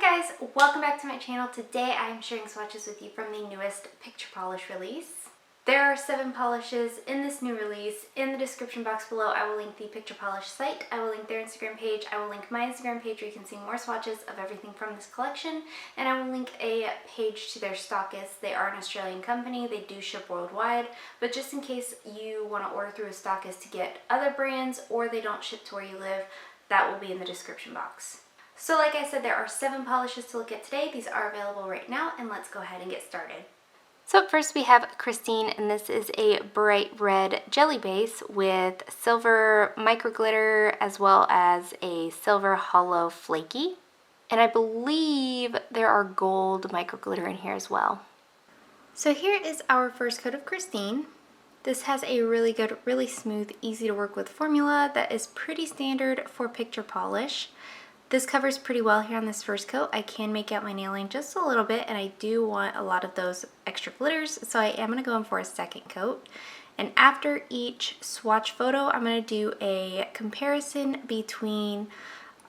Hi guys, welcome back to my channel. Today I am sharing swatches with you from the newest picture polish release. There are 7 polishes in this new release. In the description box below I will link the picture polish site, I will link their Instagram page, I will link my Instagram page where you can see more swatches of everything from this collection, and I will link a page to their stockists. They are an Australian company, they do ship worldwide, but just in case you want to order through a stockist to get other brands or they don't ship to where you live, that will be in the description box. So like I said, there are 7 polishes to look at today. These are available right now, and let's go ahead and get started. So up first we have Christine, and this is a bright red jelly base with silver micro glitter as well as a silver hollow flaky. And I believe there are gold micro glitter in here as well. So here is our first coat of Christine. This has a really good, really smooth, easy to work with formula that is pretty standard for picture polish. This covers pretty well here on this first coat. I can make out my nail line just a little bit, and I do want a lot of those extra glitters, so I am going to go in for a second coat. And after each swatch photo, I'm going to do a comparison between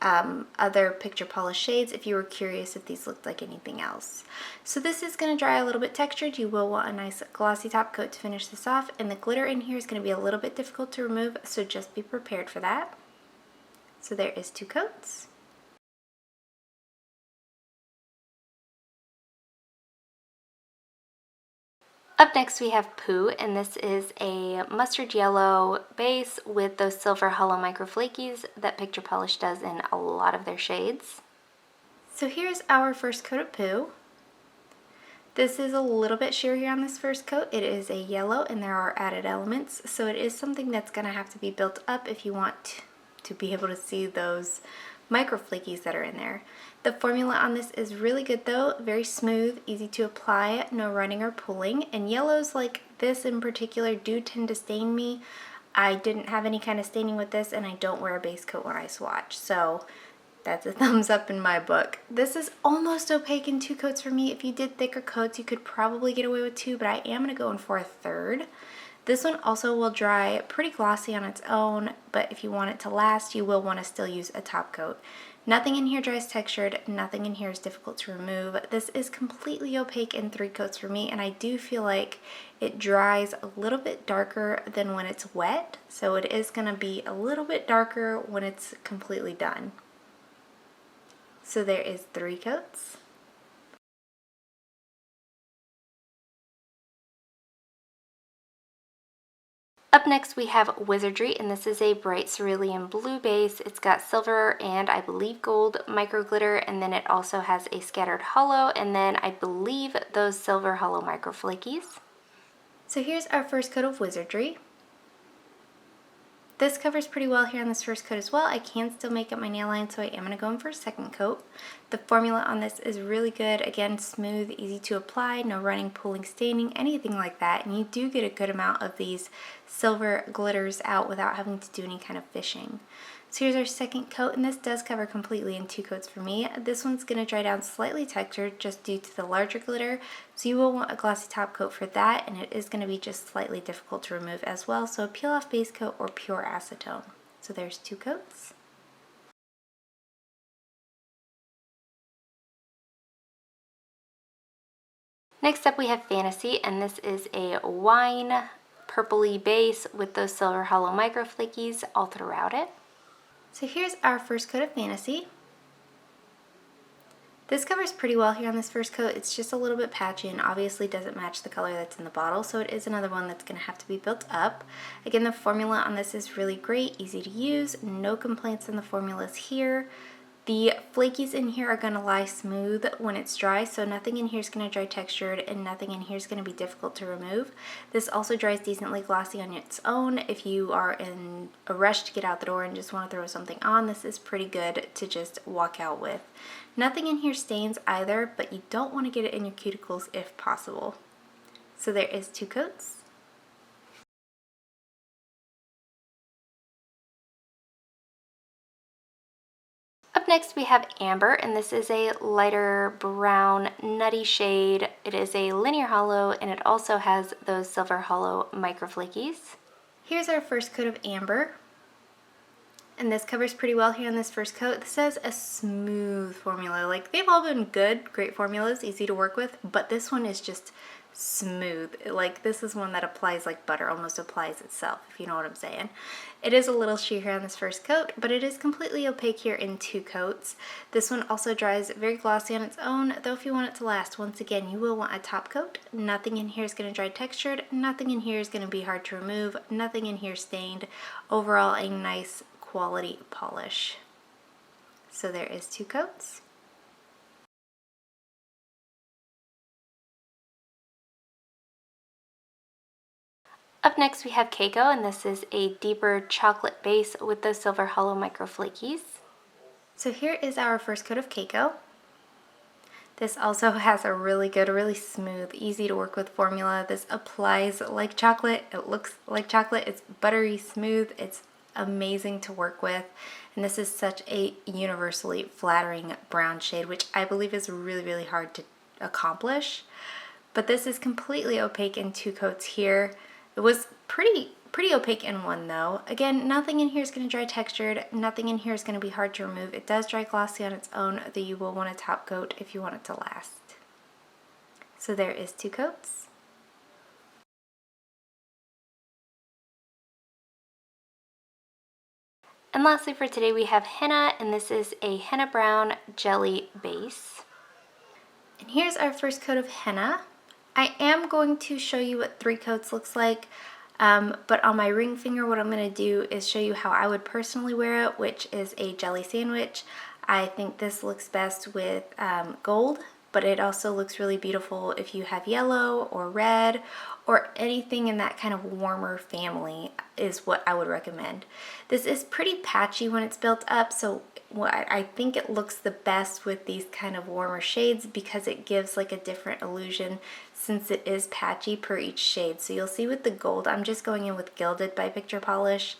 other picture polish shades if you were curious if these looked like anything else. So this is going to dry a little bit textured. You will want a nice glossy top coat to finish this off, and the glitter in here is going to be a little bit difficult to remove, so just be prepared for that. So there is 2 coats. Up next we have Pooh, and this is a mustard yellow base with those silver hollow micro flakies that Picture Polish does in a lot of their shades. So here's our first coat of Pooh. This is a little bit sheer here on this first coat. It is a yellow and there are added elements, so it is something that's going to have to be built up if you want to be able to see those micro flakies that are in there. The formula on this is really good though, very smooth, easy to apply, no running or pulling, and yellows like this in particular do tend to stain me. I didn't have any kind of staining with this, and I don't wear a base coat when I swatch, so that's a thumbs up in my book. This is almost opaque in 2 coats for me. If you did thicker coats, you could probably get away with 2, but I am going to go in for a third. This one also will dry pretty glossy on its own, but if you want it to last, you will want to still use a top coat. Nothing in here dries textured, nothing in here is difficult to remove. This is completely opaque in 3 coats for me, and I do feel like it dries a little bit darker than when it's wet, so it is going to be a little bit darker when it's completely done. So there is 3 coats. Up next we have Wizardry, and this is a bright cerulean blue base. It's got silver and I believe gold micro glitter, and then it also has a scattered hollow, and then I believe those silver hollow micro flakies. So here's our first coat of Wizardry. This covers pretty well here on this first coat as well. I can still make up my nail line, so I am going to go in for a second coat. The formula on this is really good. Again, smooth, easy to apply, no running, pulling, staining, anything like that. And you do get a good amount of these silver glitters out without having to do any kind of fishing. So here's our second coat, and this does cover completely in 2 coats for me. This one's going to dry down slightly textured just due to the larger glitter, so you will want a glossy top coat for that, and it is going to be just slightly difficult to remove as well, so a peel off base coat or pure acetone. So there's 2 coats. Next up we have Fantasy, and this is a wine purpley base with those silver hollow micro flakies all throughout it. So here's our first coat of Fantasy. This covers pretty well here on this first coat. It's just a little bit patchy and obviously doesn't match the color that's in the bottle, so it is another one that's going to have to be built up. Again, the formula on this is really great, easy to use, no complaints on the formulas here. The flakies in here are going to lie smooth when it's dry, so nothing in here is going to dry textured and nothing in here is going to be difficult to remove. This also dries decently glossy on its own. If you are in a rush to get out the door and just want to throw something on, this is pretty good to just walk out with. Nothing in here stains either, but you don't want to get it in your cuticles if possible. So there is 2 coats. Up next we have Amber, and this is a lighter brown nutty shade. It is a linear hollow, and it also has those silver hollow micro flakies. Here's our first coat of Amber. and this covers pretty well here on this first coat. This has a smooth formula. Like, they've all been good, great formulas, easy to work with, but this one is just smooth. Like, this is one that applies like butter, almost applies itself, if you know what I'm saying. It is a little sheer here on this first coat, but it is completely opaque here in 2 coats. This one also dries very glossy on its own, though if you want it to last, once again, you will want a top coat. Nothing in here is going to dry textured, nothing in here is going to be hard to remove, nothing in here stained. Overall, a nice quality polish. So there is 2 coats. Up next we have Kako, and this is a deeper chocolate base with those silver hollow micro flakies. So here is our first coat of Kako. This also has a really good, really smooth, easy to work with formula. This applies like chocolate, it looks like chocolate, it's buttery smooth, it's amazing to work with. And this is such a universally flattering brown shade, which I believe is really, really hard to accomplish. But this is completely opaque in 2 coats here. It was pretty opaque in one though. Again, nothing in here is going to dry textured, nothing in here is going to be hard to remove. It does dry glossy on its own, though you will want a top coat if you want it to last. So there is 2 coats. And lastly for today we have Henna, and this is a Henna Brown jelly base. And here's our first coat of Henna. I am going to show you what 3 coats looks like, but on my ring finger what I'm going to do is show you how I would personally wear it, which is a jelly sandwich. I think this looks best with gold, but it also looks really beautiful if you have yellow or red or anything in that kind of warmer family is what I would recommend. This is pretty patchy when it's built up, so I think it looks the best with these kind of warmer shades because it gives like a different illusion since it is patchy per each shade. So you'll see with the gold, I'm just going in with Gilded by Picture Polish.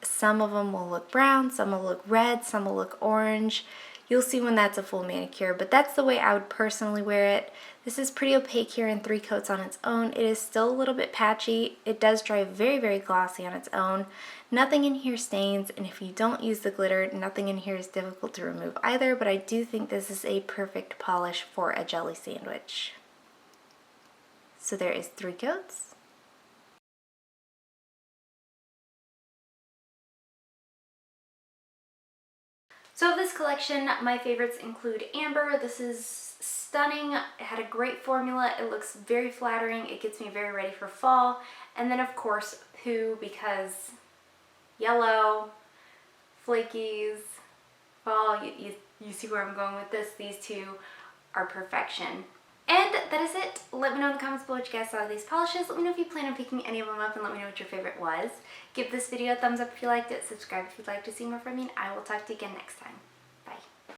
Some of them will look brown, some will look red, some will look orange. You'll see when that's a full manicure, but that's the way I would personally wear it. This is pretty opaque here in 3 coats on its own. It is still a little bit patchy. It does dry very, very glossy on its own. Nothing in here stains, and if you don't use the glitter, nothing in here is difficult to remove either, but I do think this is a perfect polish for a jelly sandwich. So there is 3 coats. So of this collection, my favorites include Amber. This is stunning. It had a great formula. It looks very flattering. It gets me very ready for fall. And then of course Pooh, because yellow, flakies, fall, you see where I'm going with this. These 2 are perfection. And that is it. Let me know in the comments below what you guys thought of these polishes. Let me know if you plan on picking any of them up, and let me know what your favorite was. Give this video a thumbs up if you liked it. Subscribe if you'd like to see more from me, and I will talk to you again next time.